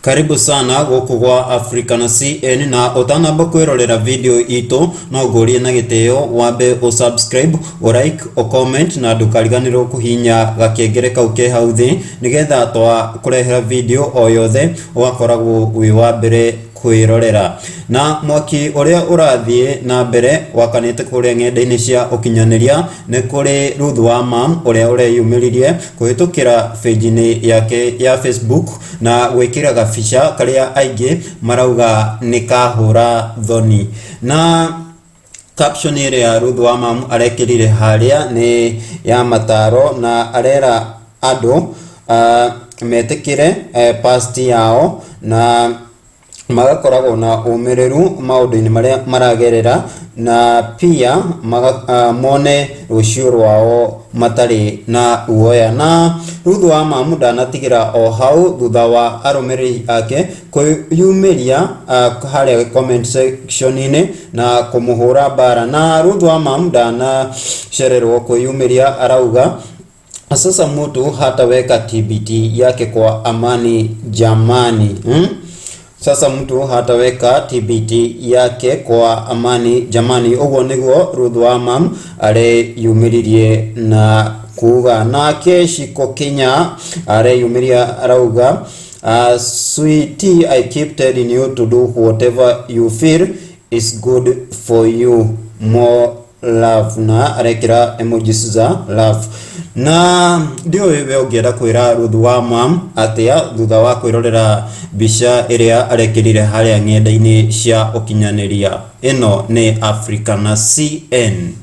Karibu sana guku gwa Africa na CN, na utanamba kwirorera video ito no ngurie na giteo wambe subscribe, like, comment na ndukariganirwo kuhinya gakengere kau ke hau thi nigetha twa kurehera video o yothe wakoragwo wi wa mbere kwirorera. Na mwaki uria urathie na mbere wakanite kuria ng'enda-ini cia ukinyaniria ni kuri Ruth Wa Mum uria ureyumiririe kuhitukira page yake ya Facebook na gwikira gabica karia aingi marauga ni kahura thoni. Na caption ire ya Ruth Wa Mum arekirire haria ni ya mataro na arera andu metikire past yao na magakoragwo na umireru maundu-ini maria maragerera na pia mone rucio rwao matari na uoya. Na Ruth Wa Mum ndanatigira o hau thutha wa arumiriri ake kuyumiria haria comment section ini na kumuhura bara. Na Ruth Wa Mum ndanashererwo kuyumiria, arauga sasa mtu hataweka TBT yake kwa amani jamani. Sasa mtu hataweka TBT yake kwa amani jamani. Uguo niguo Ruth Wa Mum areyumiririe na kuga. Nake Shiko Kenya areyumiria arauga sweetie, I keep telling you to do whatever you feel is good for you, more love, na arekira emojis za love. Na ndio wewe ungienda kwira Ruth Wa Mum atia thutha wa kwirorera bica iria arekirire haria ng'enda-ini cia ukinyaniria. Ino ni Africa na CN.